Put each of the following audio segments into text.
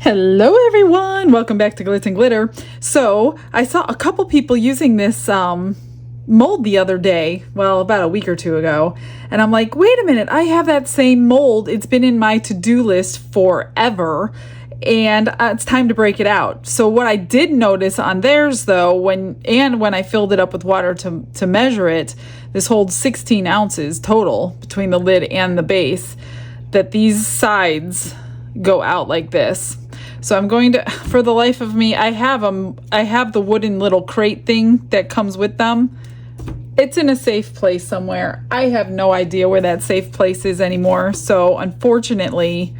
Hello everyone, welcome back to Glitz and Glitter. So I saw a couple people using this mold the other day, well, about a week or two ago, and I'm like, wait a minute, I have that same mold. It's been in my to-do list forever, and it's time to break it out. So what I did notice on theirs though, when I filled it up with water to measure it, this holds 16 ounces total between the lid and the base, that these sides go out like this. So I'm going to, for the life of me, I have the wooden little crate thing that comes with them. It's in a safe place somewhere. I have no idea where that safe place is anymore. So unfortunately,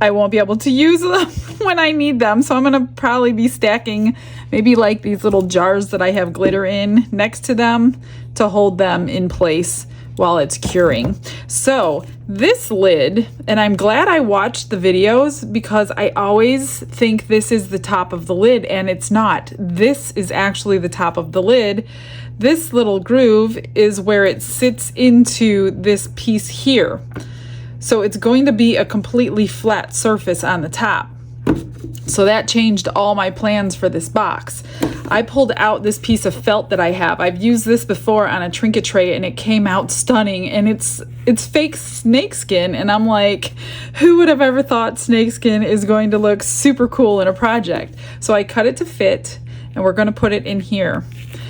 I won't be able to use them when I need them. So I'm going to probably be stacking maybe like these little jars that I have glitter in next to them to hold them in place while it's curing. So this lid, and I'm glad I watched the videos because I always think this is the top of the lid, and it's not. This is actually the top of the lid. This little groove is where it sits into this piece here. So it's going to be a completely flat surface on the top. So that changed all my plans for this box. I pulled out this piece of felt that I have. I've used this before on a Trinket tray and it came out stunning, and it's fake snakeskin, and I'm like, who would have ever thought snakeskin is going to look super cool in a project? So I cut it to fit, and we're going to put it in here.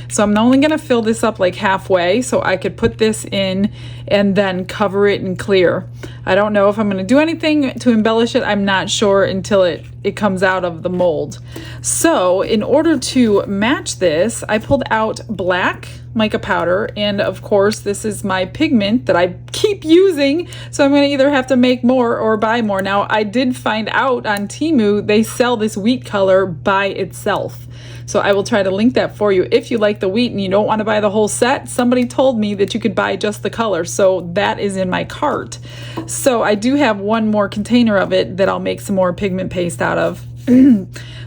So I'm only going to fill this up like halfway so I could put this in and then cover it in clear. I don't know if I'm going to do anything to embellish it. I'm not sure until it comes out of the mold. So in order to match this, I pulled out black mica powder, and of course this is my pigment that I keep using, so I'm going to either have to make more or buy more. Now I did find out on Temu they sell this wheat color by itself. So I will try to link that for you. If you like the wheat and you don't want to buy the whole set, somebody told me that you could buy just the color. So that is in my cart. So I do have one more container of it that I'll make some more pigment paste out of.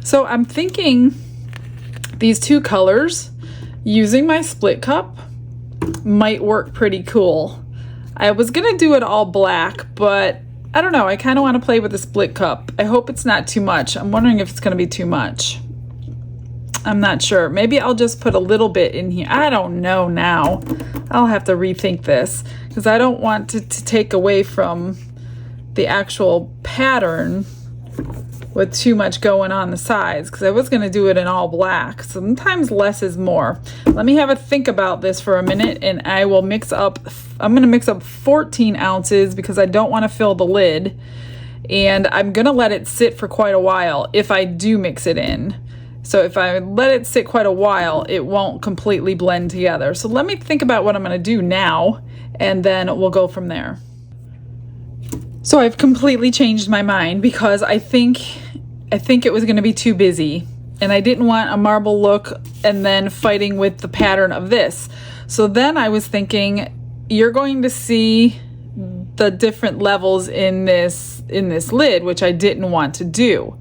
So I'm thinking these two colors using my split cup might work pretty cool. I was going to do it all black, but I don't know. I kind of want to play with the split cup. I hope it's not too much. I'm wondering if it's going to be too much. I'm not sure. Maybe I'll just put a little bit in here. I don't know now. I'll have to rethink this because I don't want to take away from the actual pattern with too much going on the sides, because I was going to do it in all black. Sometimes less is more. Let me have a think about this for a minute, and I will mix up. I'm going to mix up 14 ounces because I don't want to fill the lid, and I'm going to let it sit for quite a while if I do mix it in. So if I let it sit quite a while, it won't completely blend together. So let me think about what I'm going to do now, and then we'll go from there. So I've completely changed my mind because I think it was going to be too busy, and I didn't want a marble look and then fighting with the pattern of this. So then I was thinking, you're going to see the different levels in this lid, which I didn't want to do.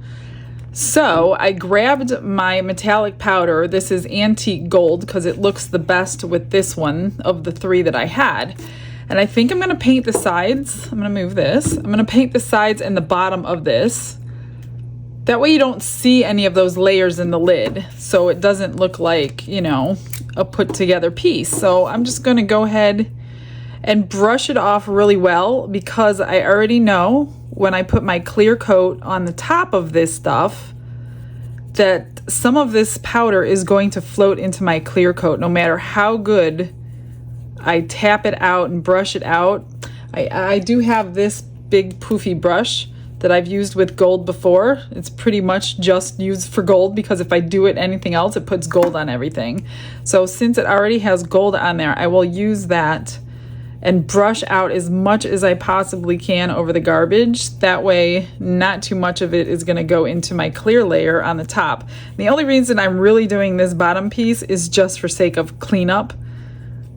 So I grabbed my metallic powder. This is antique gold because it looks the best with this one of the three that I had. And I think I'm going to paint the sides. I'm going to move this. I'm going to paint the sides and the bottom of this. That way you don't see any of those layers in the lid, so it doesn't look like, you know, a put together piece. So I'm just going to go ahead and brush it off really well, because I already know when I put my clear coat on the top of this stuff that some of this powder is going to float into my clear coat no matter how good I tap it out and brush it out. I do have this big poofy brush that I've used with gold before. It's pretty much just used for gold because if I do it anything else, it puts gold on everything. So since it already has gold on there, I will use that and brush out as much as I possibly can over the garbage. That way, not too much of it is gonna go into my clear layer on the top. The only reason I'm really doing this bottom piece is just for sake of cleanup,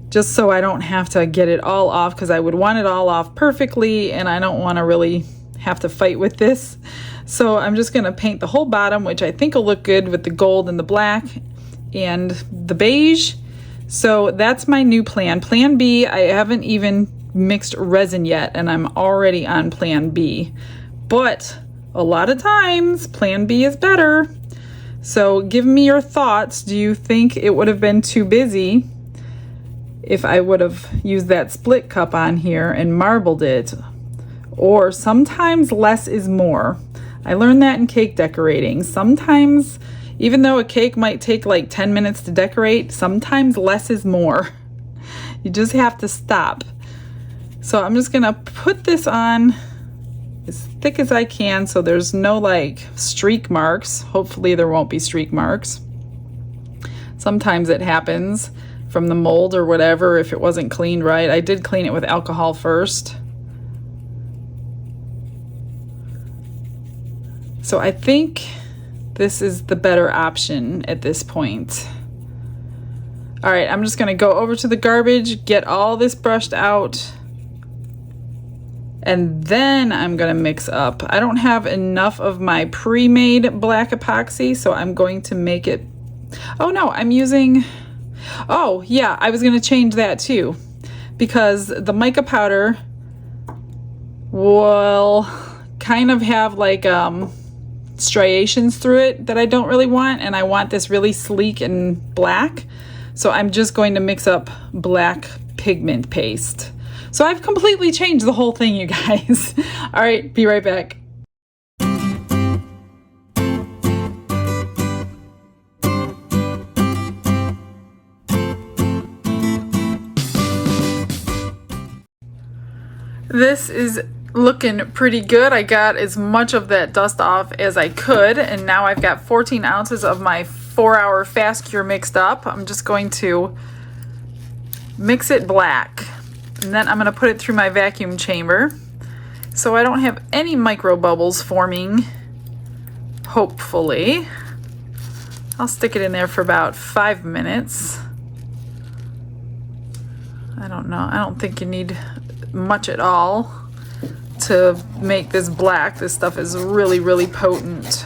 just so I don't have to get it all off, because I would want it all off perfectly, and I don't wanna really have to fight with this. So I'm just gonna paint the whole bottom, which I think will look good with the gold and the black and the beige. So that's my new plan. Plan B, I haven't even mixed resin yet, and I'm already on plan B. But a lot of times plan B is better. So give me your thoughts. Do you think it would have been too busy if I would have used that split cup on here and marbled it? Or sometimes less is more. I learned that in cake decorating. Sometimes, even though a cake might take like 10 minutes to decorate, sometimes less is more. You just have to stop. So I'm just gonna put this on as thick as I can so there's no like streak marks. Hopefully there won't be streak marks. Sometimes it happens from the mold or whatever if it wasn't cleaned right. I did clean it with alcohol first. So I think this is the better option at this point. All right, I'm just gonna go over to the garbage, get all this brushed out, and then I'm gonna mix up. I don't have enough of my pre-made black epoxy, so I'm going to make it, oh no, I'm using, oh yeah, I was gonna change that too, because the mica powder will kind of have like striations through it that I don't really want, and I want this really sleek and black. So I'm just going to mix up black pigment paste. So I've completely changed the whole thing, you guys. All right, be right back. This is looking pretty good. I got as much of that dust off as I could, and now I've got 14 ounces of my 4-hour fast cure mixed up. I'm just going to mix it black, and then I'm going to put it through my vacuum chamber so I don't have any micro bubbles forming. Hopefully I'll stick it in there for about 5 minutes. I don't know, I don't think you need much at all to make this black. This stuff is really, really potent.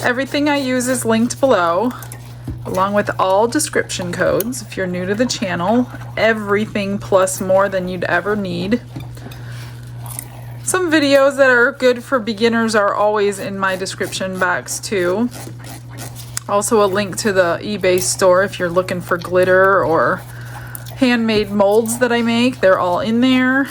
Everything I use is linked below, along with all description codes. If you're new to the channel, everything plus more than you'd ever need. Some videos that are good for beginners are always in my description box too. Also a link to the eBay store if you're looking for glitter or handmade molds that I make. They're all in there.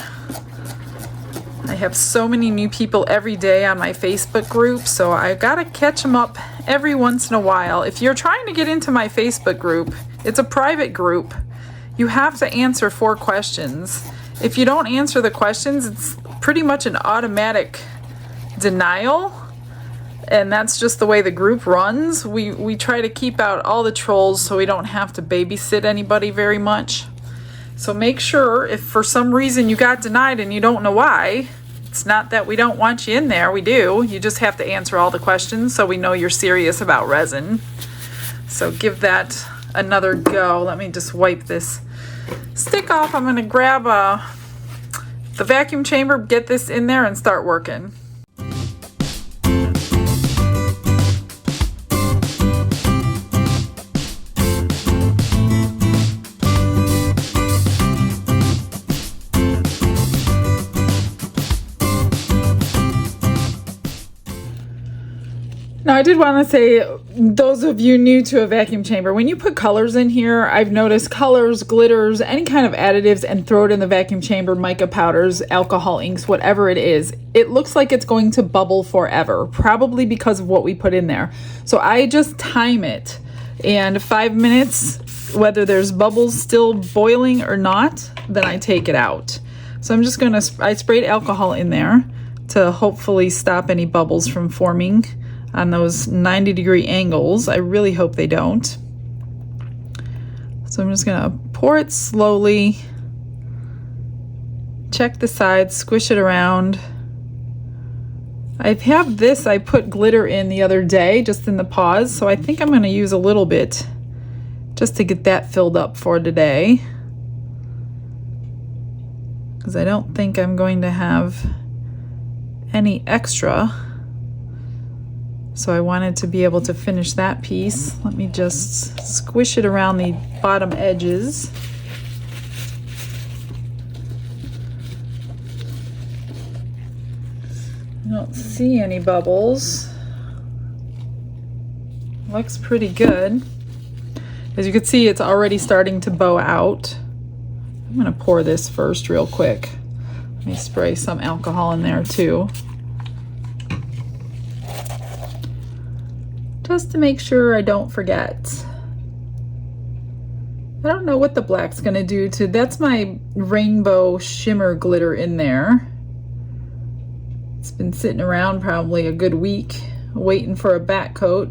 I have so many new people every day on my Facebook group, so I gotta catch them up every once in a while. If you're trying to get into my Facebook group, it's a private group. You have to answer 4 questions. If you don't answer the questions, it's pretty much an automatic denial, and that's just the way the group runs. We try to keep out all the trolls so we don't have to babysit anybody very much. So make sure if for some reason you got denied and you don't know why, it's not that we don't want you in there, we do. You just have to answer all the questions so we know you're serious about resin. So give that another go. Let me just wipe this stick off. I'm gonna grab the vacuum chamber, get this in there and start working. Now, I did want to say, those of you new to a vacuum chamber, when you put colors in here, I've noticed colors, glitters, any kind of additives, and throw it in the vacuum chamber, mica powders, alcohol inks, whatever it is, it looks like it's going to bubble forever, probably because of what we put in there. So I just time it, and 5 minutes, whether there's bubbles still boiling or not, then I take it out. So I'm just gonna, I sprayed alcohol in there to hopefully stop any bubbles from forming on those 90-degree angles. I really hope they don't. So I'm just gonna pour it slowly, check the sides, squish it around. I have this, I put glitter in the other day, just in the paws, so I think I'm gonna use a little bit just to get that filled up for today, because I don't think I'm going to have any extra. So I wanted to be able to finish that piece. Let me just squish it around the bottom edges. don't see any bubbles. Looks pretty good. As you can see, it's already starting to bow out. I'm gonna pour this first real quick. Let me spray some alcohol in there too. Just to make sure I don't forget. I don't know what the black's gonna do to, that's my rainbow shimmer glitter in there. It's been sitting around probably a good week, waiting for a back coat.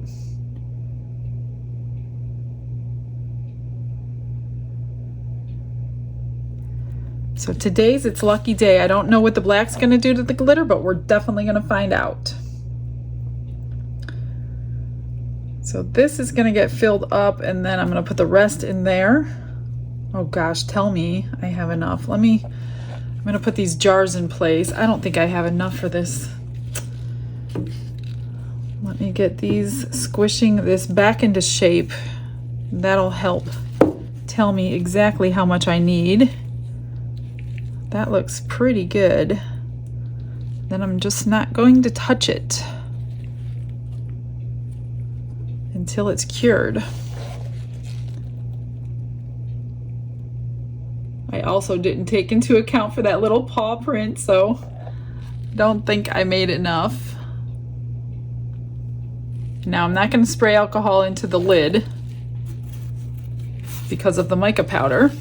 So today's its lucky day. I don't know what the black's gonna do to the glitter, but we're definitely gonna find out. So this is gonna get filled up and then I'm gonna put the rest in there. Oh gosh, tell me I have enough. I'm gonna put these jars in place. I don't think I have enough for this. Let me get these, squishing this back into shape. That'll help tell me exactly how much I need. That looks pretty good. Then I'm just not going to touch it until it's cured. I also didn't take into account for that little paw print, so don't think I made enough. Now I'm not going to spray alcohol into the lid because of the mica powder.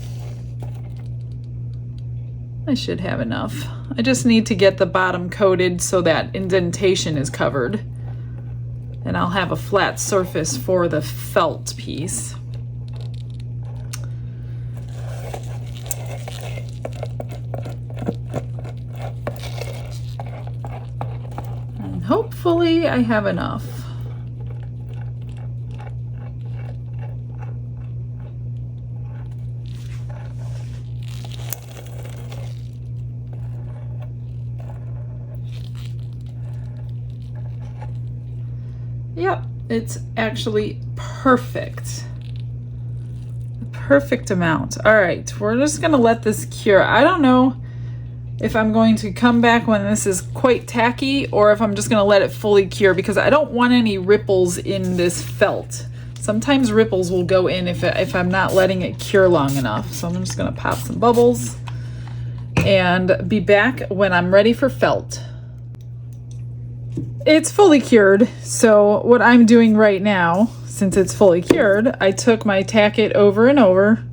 I should have enough. I just need to get the bottom coated so that indentation is covered. And I'll have a flat surface for the felt piece. And hopefully I have enough. Yep, it's actually perfect. The perfect amount. All right, we're just gonna let this cure. I don't know if I'm going to come back when this is quite tacky or if I'm just gonna let it fully cure because I don't want any ripples in this felt. Sometimes ripples will go in if I'm not letting it cure long enough. So I'm just gonna pop some bubbles and be back when I'm ready for felt. It's fully cured, so what I'm doing right now, since it's fully cured, I took my tack it over and over,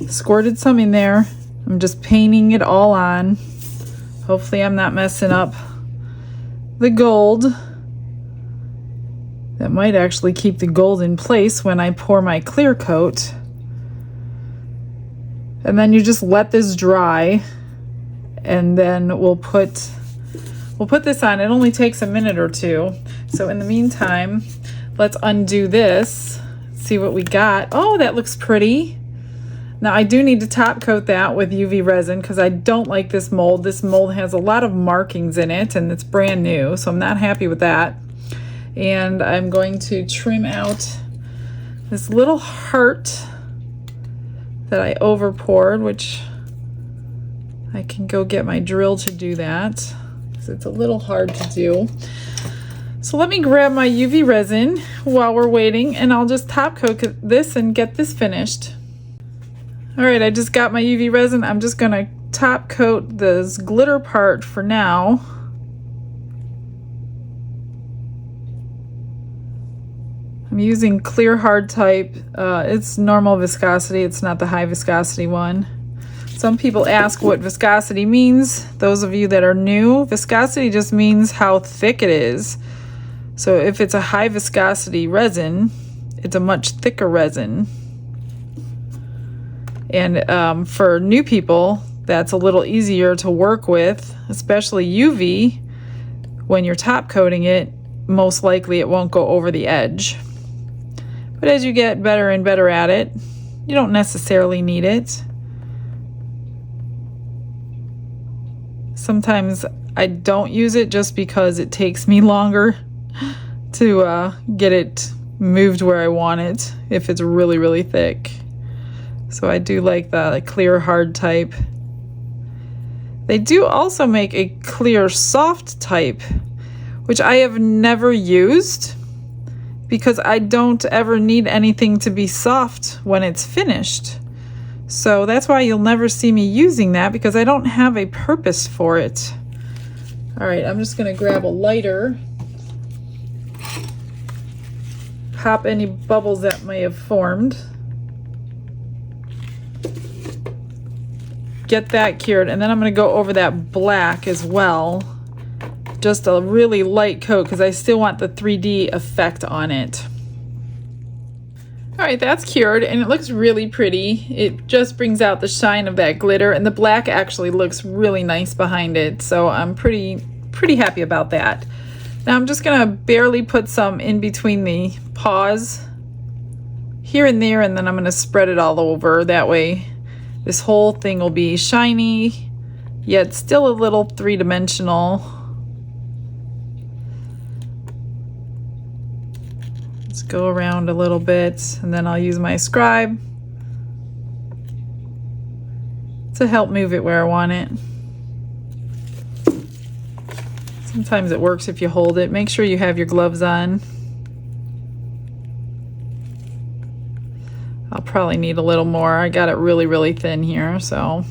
squirted some in there. I'm just painting it all on. Hopefully I'm not messing up the gold. That might actually keep the gold in place when I pour my clear coat. And then you just let this dry, and then we'll put this on. It only takes a minute or two. So in the meantime, let's undo this, see what we got. Oh, that looks pretty. Now I do need to top coat that with UV resin because I don't like this mold. This mold has a lot of markings in it and it's brand new, so I'm not happy with that. And I'm going to trim out this little heart that I over poured, which I can go get my drill to do that. It's a little hard to do. So let me grab my UV resin while we're waiting and I'll just top coat this and get this finished. All right, I just got my UV resin. I'm just gonna top coat this glitter part for now. I'm using clear hard type. It's normal viscosity. It's not the high viscosity one. Some people ask what viscosity means. Those of you that are new, viscosity just means how thick it is. So if it's a high viscosity resin, it's a much thicker resin. And for new people, that's a little easier to work with, especially UV. When you're top coating it, most likely it won't go over the edge. But as you get better and better at it, you don't necessarily need it. Sometimes I don't use it just because it takes me longer to get it moved where I want it if it's really, really thick. So I do like the clear hard type. They do also make a clear soft type which I have never used because I don't ever need anything to be soft when it's finished. So that's why you'll never see me using that, because I don't have a purpose for it. All right, I'm just gonna grab a lighter, pop any bubbles that may have formed, get that cured, and then I'm gonna go over that black as well. Just a really light coat because I still want the 3D effect on it. All right, that's cured and it looks really pretty. It just brings out the shine of that glitter, and the black actually looks really nice behind it. So I'm pretty happy about that. Now I'm just gonna barely put some in between the paws here and there, and then I'm gonna spread it all over. That way this whole thing will be shiny, yet still a little three-dimensional. Let's go around a little bit, and then I'll use my scribe to help move it where I want it. Sometimes it works if you hold it. Make sure you have your gloves on. I'll probably need a little more. I got it really thin here, so.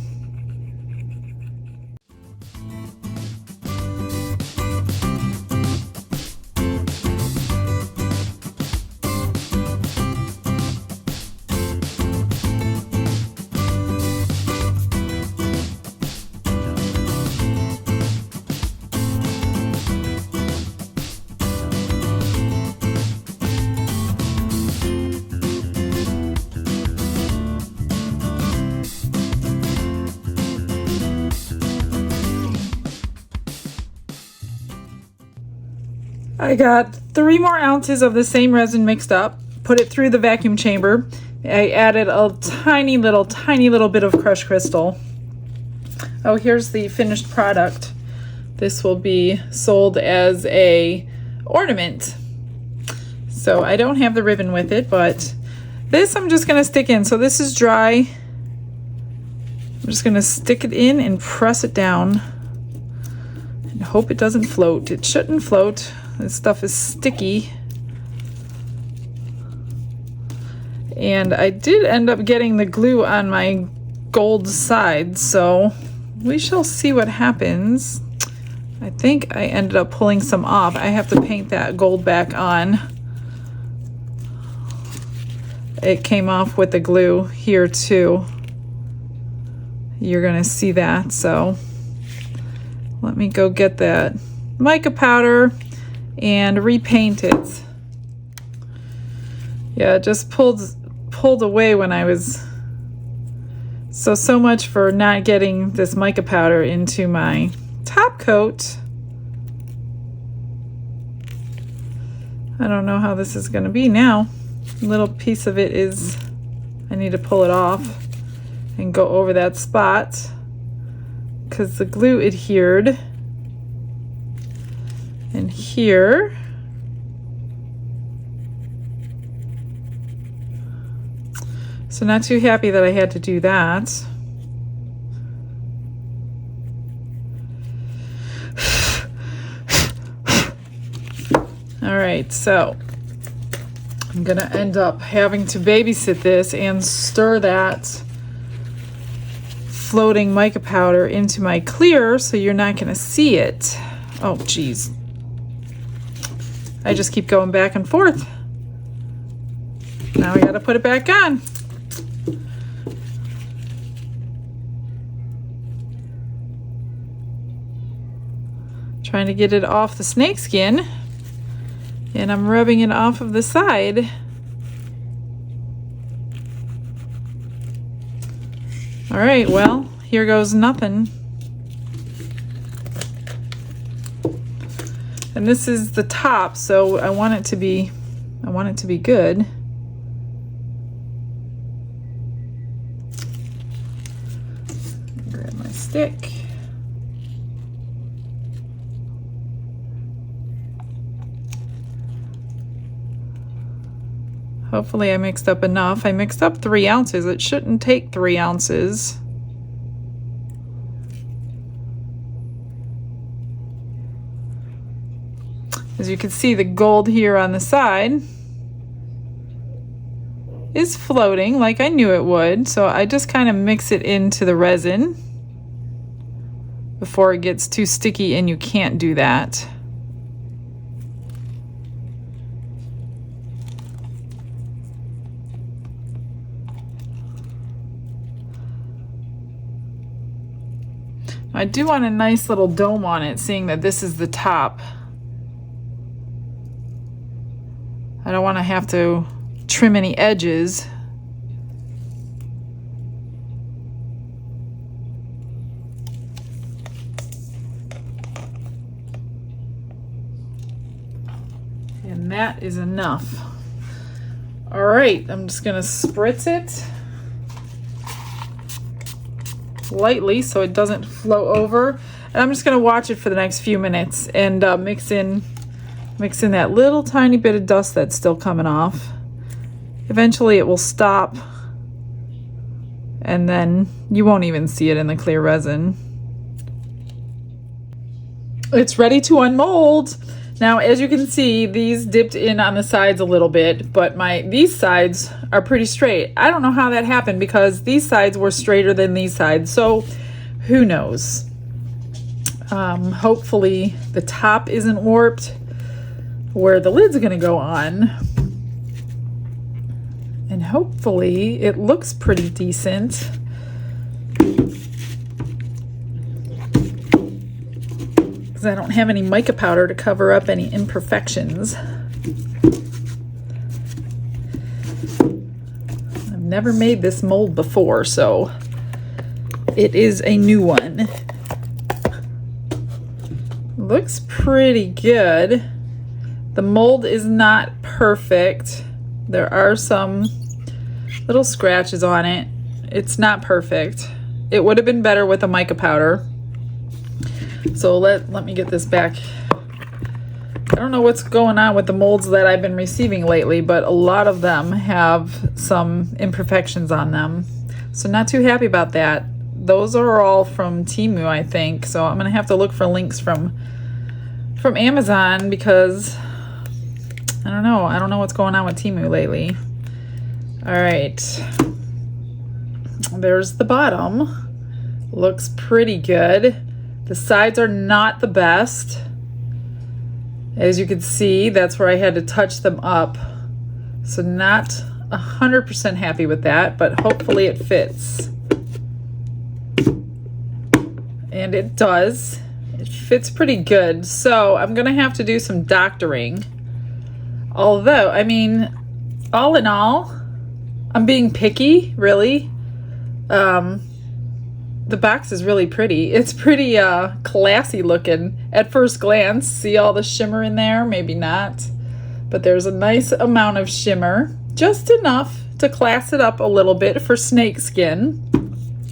I got 3 more ounces of the same resin mixed up, put it through the vacuum chamber. I added a tiny little bit of crushed crystal. Oh, here's the finished product. This will be sold as a ornament. So I don't have the ribbon with it, but this I'm just gonna stick in. So this is dry. I'm just gonna stick it in and press it down and hope it doesn't float. It shouldn't float. This stuff is sticky. And I did end up getting the glue on my gold side, so we shall see what happens. I think I ended up pulling some off. I have to paint that gold back on. It came off with the glue here too. You're gonna see that, so let me go get that mica powder and repaint it. Yeah, it just pulled away when I was, so much for not getting this mica powder into my top coat. I don't know how this is going to be now. A little piece of it is, I need to pull it off and go over that spot because the glue adhered. And here, so not too happy that I had to do that. All right, so I'm gonna end up having to babysit this and stir that floating mica powder into my clear, so you're not gonna see it. Oh geez, I just keep going back and forth. Now I gotta put it back on. Trying to get it off the snakeskin, and I'm rubbing it off of the side. All right, well, here goes nothing. And this is the top, so I want it to be good. Grab my stick. Hopefully I mixed up enough. I mixed up 3 ounces. It shouldn't take 3 ounces. as you can see, the gold here on the side is floating like I knew it would. So I just kind of mix it into the resin before it gets too sticky, and you can't do that. I do want a nice little dome on it, seeing that this is the top. I don't want to have to trim any edges. And that is enough. All right, I'm just gonna spritz it lightly so it doesn't flow over, and I'm just gonna watch it for the next few minutes and mix in that little tiny bit of dust that's still coming off. Eventually it will stop, and then you won't even see it in the clear resin. It's ready to unmold. Now, as you can see, these dipped in on the sides a little bit, but these sides are pretty straight. I don't know how that happened because these sides were straighter than these sides, so who knows? Hopefully the top isn't warped where the lid's gonna go on. And hopefully it looks pretty decent. I don't have any mica powder to cover up any imperfections. I've never made this mold before, so it is a new one. Looks pretty good. The mold is not perfect. There are some little scratches on it. It's not perfect. It would have been better with a mica powder. So let me get this back. I don't know what's going on with the molds that I've been receiving lately, but a lot of them have some imperfections on them. So not too happy about that. Those are all from Temu, I think. So I'm gonna have to look for links from Amazon because I don't know. I don't know what's going on with Temu lately. All right. There's the bottom. Looks pretty good. The sides are not the best. As you can see, that's where I had to touch them up. So not 100% happy with that, but hopefully it fits. And it does. It fits pretty good. So I'm gonna have to do some doctoring. Although, I mean, all in all, I'm being picky, really. The box is really pretty. It's pretty classy looking at first glance. See all the shimmer in there? Maybe not. But there's a nice amount of shimmer. Just enough to class it up a little bit for snakeskin.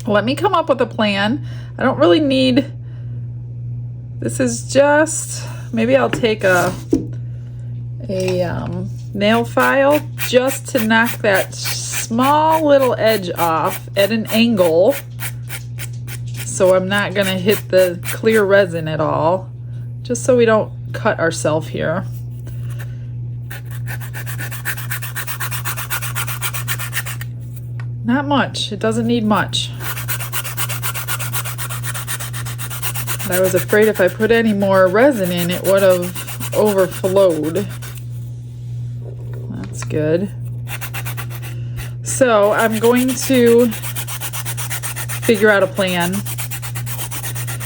Let me come up with a plan. I don't really need... This is just... Maybe I'll take a nail file just to knock that small little edge off at an angle. So I'm not gonna hit the clear resin at all, just so we don't cut ourselves here. Not much, it doesn't need much. I was afraid if I put any more resin in, it would have overflowed. That's good. So I'm going to figure out a plan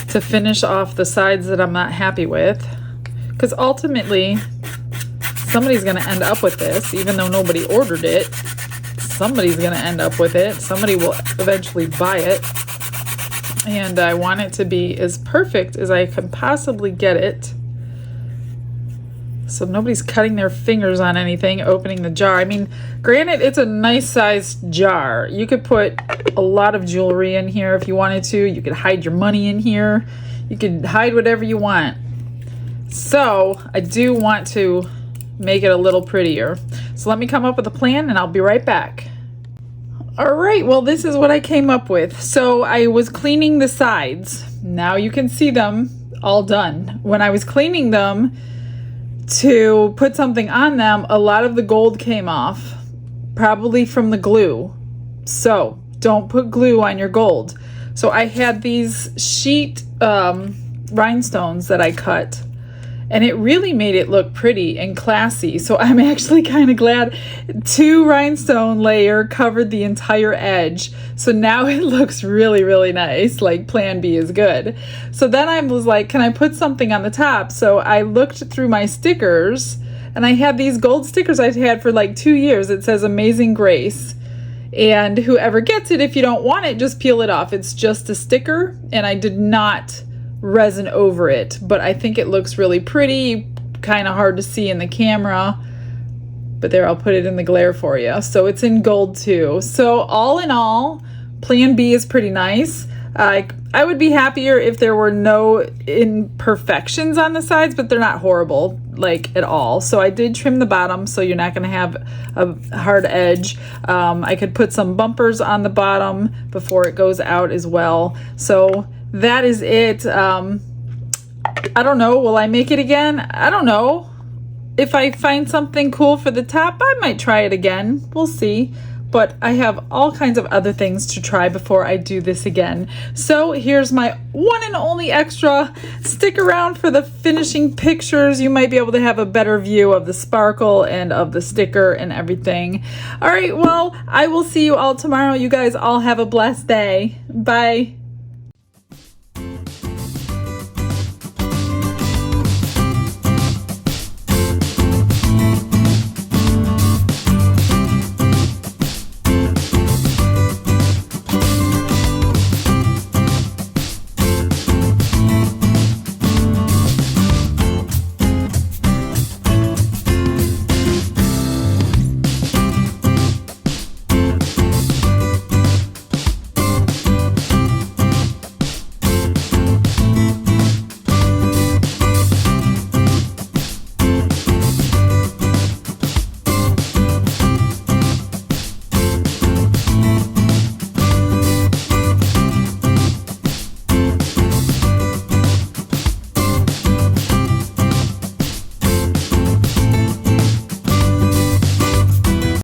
to finish off the sides that I'm not happy with, because ultimately somebody's going to end up with this. Even though nobody ordered it, somebody's going to end up with it. Somebody will eventually buy it, and I want it to be as perfect as I can possibly get it, so nobody's cutting their fingers on anything opening the jar. I mean, granted, it's a nice sized jar. You could put a lot of jewelry in here if you wanted to. You could hide your money in here. You could hide whatever you want. So I do want to make it a little prettier. So let me come up with a plan and I'll be right back. All right, well, this is what I came up with. So I was cleaning the sides. Now you can see them all done. When I was cleaning them, to put something on them, a lot of the gold came off, probably from the glue. So don't put glue on your gold. So I had these sheet rhinestones that I cut, and it really made it look pretty and classy. So I'm actually kind of glad 2 rhinestone layer covered the entire edge. So now it looks really, really nice. Like plan B is good. So then I was like, can I put something on the top? So I looked through my stickers, and I had these gold stickers I've had for like 2 years. It says Amazing Grace. And whoever gets it, if you don't want it, just peel it off. It's just a sticker, and I did not resin over it, but I think it looks really pretty. Kind of hard to see in the camera, but there, I'll put it in the glare for you. So it's in gold too. So all in all, plan B is pretty nice. I would be happier if there were no imperfections on the sides, but they're not horrible, like at all. So I did trim the bottom, so you're not going to have a hard edge. I could put some bumpers on the bottom before it goes out as well. So that is it. I don't know. Will I make it again? I don't know. If I find something cool for the top, I might try it again. We'll see. But I have all kinds of other things to try before I do this again. So here's my one and only extra. Stick around for the finishing pictures. You might be able to have a better view of the sparkle and of the sticker and everything. All right, well, I will see you all tomorrow. You guys all have a blessed day. Bye.